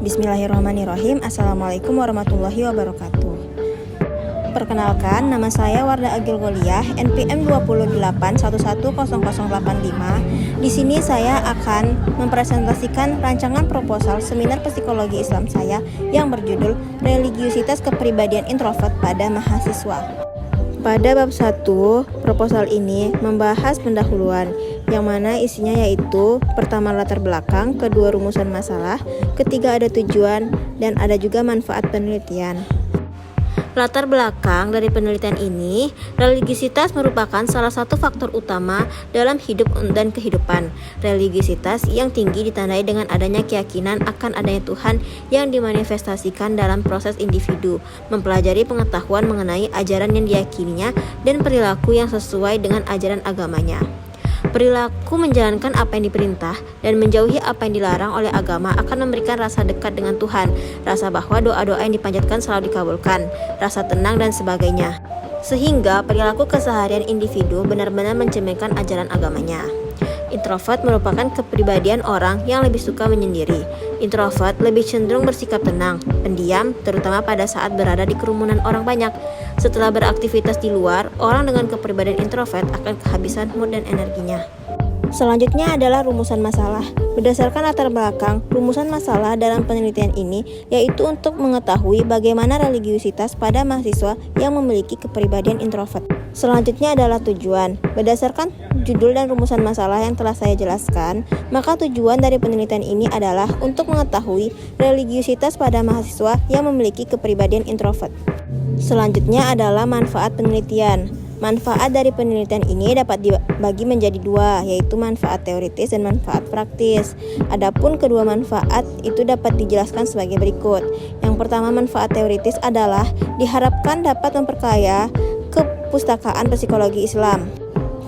Bismillahirrahmanirrahim. Assalamualaikum warahmatullahi wabarakatuh. Perkenalkan, nama saya Wardah Agil Goliah, NPM 28110085. Di sini saya akan mempresentasikan rancangan proposal seminar psikologi Islam saya yang berjudul Religiusitas Kepribadian Introvert pada Mahasiswa. Pada bab 1, proposal ini membahas pendahuluan, yang mana isinya yaitu pertama latar belakang, kedua rumusan masalah, ketiga ada tujuan, dan ada juga manfaat penelitian. Latar belakang dari penelitian ini, religiusitas merupakan salah satu faktor utama dalam hidup dan kehidupan. Religiusitas yang tinggi ditandai dengan adanya keyakinan akan adanya Tuhan yang dimanifestasikan dalam proses individu, mempelajari pengetahuan mengenai ajaran yang diyakininya dan perilaku yang sesuai dengan ajaran agamanya. Perilaku menjalankan apa yang diperintah dan menjauhi apa yang dilarang oleh agama akan memberikan rasa dekat dengan Tuhan, rasa bahwa doa-doa yang dipanjatkan selalu dikabulkan, rasa tenang dan sebagainya. Sehingga perilaku keseharian individu benar-benar mencerminkan ajaran agamanya. Introvert merupakan kepribadian orang yang lebih suka menyendiri. Introvert lebih cenderung bersikap tenang, pendiam, terutama pada saat berada di kerumunan orang banyak. Setelah beraktivitas di luar, orang dengan kepribadian introvert akan kehabisan mood dan energinya. Selanjutnya adalah rumusan masalah. Berdasarkan latar belakang, rumusan masalah dalam penelitian ini yaitu untuk mengetahui bagaimana religiusitas pada mahasiswa yang memiliki kepribadian introvert. Selanjutnya adalah tujuan. Berdasarkan judul dan rumusan masalah yang telah saya jelaskan, maka tujuan dari penelitian ini adalah untuk mengetahui religiusitas pada mahasiswa yang memiliki kepribadian introvert. Selanjutnya adalah manfaat penelitian. Manfaat dari penelitian ini dapat dibagi menjadi dua, yaitu manfaat teoritis dan manfaat praktis. Adapun kedua manfaat itu dapat dijelaskan sebagai berikut. Yang pertama, manfaat teoritis adalah diharapkan dapat memperkaya kepustakaan psikologi Islam,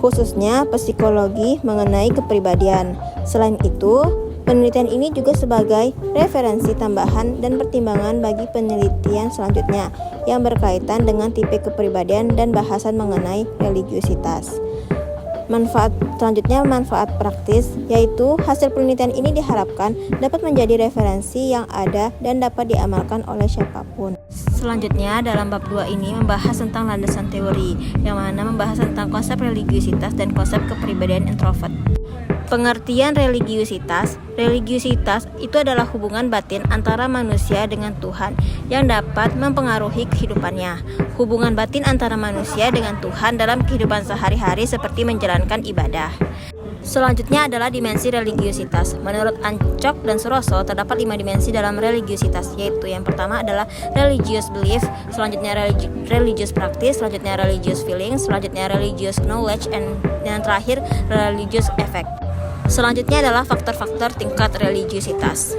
khususnya psikologi mengenai kepribadian. Selain itu, penelitian ini juga sebagai referensi tambahan dan pertimbangan bagi penelitian selanjutnya yang berkaitan dengan tipe kepribadian dan bahasan mengenai religiusitas. Manfaat selanjutnya manfaat praktis, yaitu hasil penelitian ini diharapkan dapat menjadi referensi yang ada dan dapat diamalkan oleh siapapun. Selanjutnya dalam bab 2 ini membahas tentang landasan teori, yang mana membahas tentang konsep religiusitas dan konsep kepribadian introvert. Pengertian religiusitas itu adalah hubungan batin antara manusia dengan Tuhan yang dapat mempengaruhi kehidupannya. Hubungan batin antara manusia dengan Tuhan dalam kehidupan sehari-hari seperti menjalankan ibadah. Selanjutnya adalah dimensi religiusitas. Menurut Ancok dan Suroso, terdapat 5 dimensi dalam religiusitas, yaitu yang pertama adalah religious belief, selanjutnya religious practice, selanjutnya religious feeling, selanjutnya religious knowledge, dan yang terakhir religious effect. Selanjutnya adalah faktor-faktor tingkat religiusitas.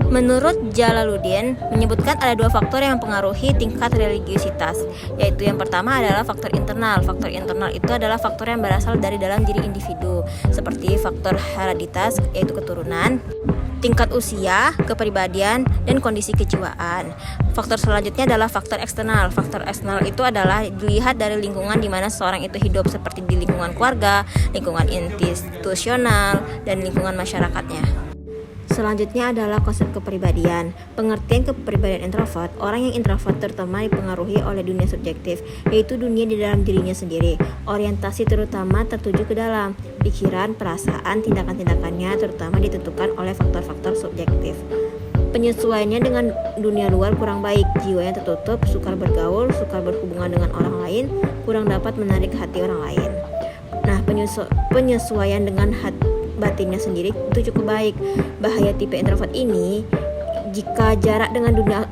Menurut Jalaluddin, menyebutkan ada 2 faktor yang mempengaruhi tingkat religiusitas, yaitu yang pertama adalah faktor internal. Faktor internal itu adalah faktor yang berasal dari dalam diri individu, seperti faktor hereditas, yaitu keturunan, tingkat usia, kepribadian, dan kondisi kejiwaan. Faktor selanjutnya adalah faktor eksternal. Faktor eksternal itu adalah dilihat dari lingkungan di mana seseorang itu hidup, seperti di lingkungan keluarga, lingkungan institusional, dan lingkungan masyarakatnya. Selanjutnya adalah konsep kepribadian. Pengertian kepribadian introvert, orang yang introvert terutama dipengaruhi oleh dunia subjektif, yaitu dunia di dalam dirinya sendiri. Orientasi terutama tertuju ke dalam pikiran, perasaan, tindakan-tindakannya terutama ditentukan oleh faktor-faktor subjektif. Penyesuaiannya dengan dunia luar kurang baik, jiwanya tertutup, sukar bergaul, sukar berhubungan dengan orang lain, kurang dapat menarik hati orang lain. Nah, penyesuaian dengan batinnya sendiri itu cukup baik. Bahaya tipe introvert ini jika jarak dengan dunia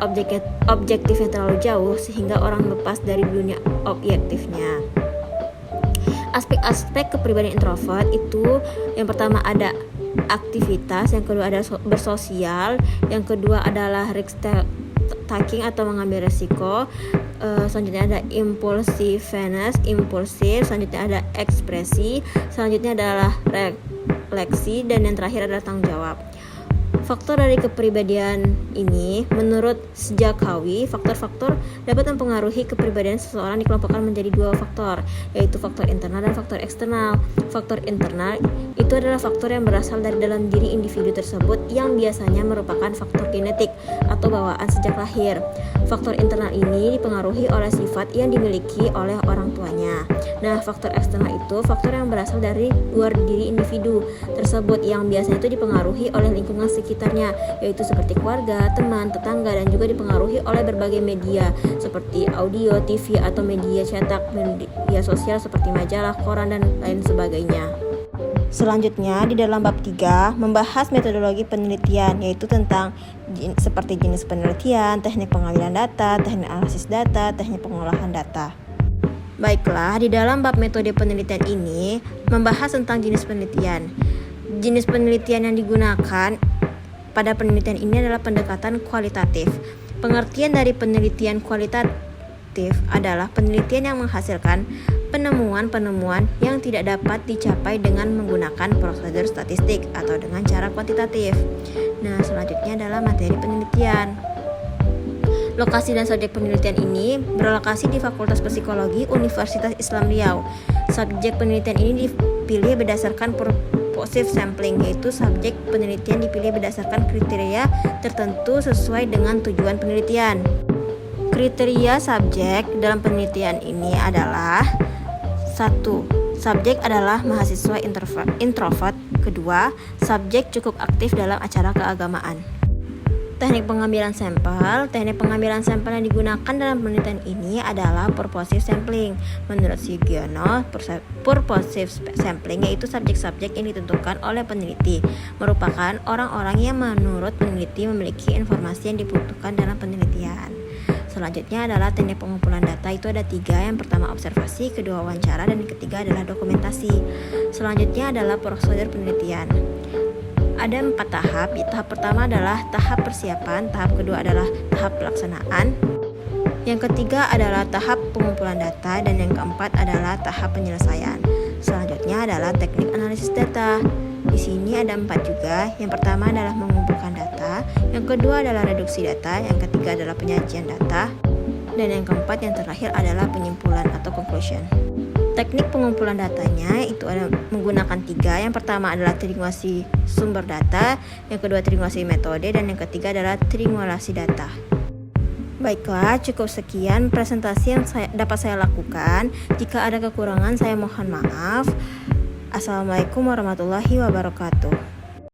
objektifnya terlalu jauh sehingga orang lepas dari dunia objektifnya. Aspek-aspek kepribadian introvert itu yang pertama ada aktivitas, yang kedua ada bersosial, yang kedua adalah risk taking atau mengambil resiko, selanjutnya ada impulsiveness, impulsif, selanjutnya ada ekspresi, selanjutnya adalah refleksi, dan yang terakhir adalah tanggung jawab. Faktor dari kepribadian ini, menurut Sjakawi, faktor-faktor dapat mempengaruhi kepribadian seseorang dikelompokkan menjadi dua faktor, yaitu faktor internal dan faktor eksternal. Faktor internal itu adalah faktor yang berasal dari dalam diri individu tersebut yang biasanya merupakan faktor genetik atau bawaan sejak lahir. Faktor internal ini dipengaruhi oleh sifat yang dimiliki oleh orang tuanya. Nah, faktor eksternal itu faktor yang berasal dari luar diri individu tersebut yang biasanya itu dipengaruhi oleh lingkungan sekitarnya, yaitu seperti keluarga, teman, tetangga, dan juga dipengaruhi oleh berbagai media seperti audio, TV, atau media cetak, media sosial seperti majalah, koran, dan lain sebagainya. Selanjutnya, di dalam bab 3 membahas metodologi penelitian, yaitu tentang seperti jenis penelitian, teknik pengambilan data, teknik analisis data, teknik pengolahan data. Baiklah, di dalam bab metode penelitian ini membahas tentang jenis penelitian. Jenis penelitian yang digunakan pada penelitian ini adalah pendekatan kualitatif. Pengertian dari penelitian kualitatif adalah penelitian yang menghasilkan penemuan-penemuan yang tidak dapat dicapai dengan menggunakan prosedur statistik atau dengan cara kuantitatif. Nah, selanjutnya adalah materi penelitian. Lokasi dan subjek penelitian ini berlokasi di Fakultas Psikologi Universitas Islam Riau. Subjek penelitian ini dipilih berdasarkan purposive sampling, yaitu subjek penelitian dipilih berdasarkan kriteria tertentu sesuai dengan tujuan penelitian. Kriteria subjek dalam penelitian ini adalah: 1. Subjek adalah mahasiswa introvert. 2. Subjek cukup aktif dalam acara keagamaan. Teknik pengambilan sampel. Teknik pengambilan sampel yang digunakan dalam penelitian ini adalah purposive sampling. Menurut Sugiono, purposive sampling yaitu subjek-subjek yang ditentukan oleh peneliti, merupakan orang-orang yang menurut peneliti memiliki informasi yang dibutuhkan dalam penelitian. Selanjutnya adalah teknik pengumpulan data. Itu ada 3. Yang pertama observasi, kedua wawancara, dan yang ketiga adalah dokumentasi. Selanjutnya adalah prosedur penelitian. Ada 4 tahap. Tahap pertama adalah tahap persiapan, tahap kedua adalah tahap pelaksanaan, yang ketiga adalah tahap pengumpulan data, dan yang keempat adalah tahap penyelesaian. Selanjutnya adalah teknik analisis data. Di sini ada 4 juga. Yang pertama adalah mengumpulkan data, yang kedua adalah reduksi data, yang ketiga adalah penyajian data, dan yang keempat yang terakhir adalah penyimpulan atau conclusion. Teknik pengumpulan datanya itu ada menggunakan 3. Yang pertama adalah triangulasi sumber data, yang kedua triangulasi metode, dan yang ketiga adalah triangulasi data. Baiklah, cukup sekian presentasi yang dapat saya lakukan. Jika ada kekurangan saya mohon maaf. Assalamualaikum warahmatullahi wabarakatuh.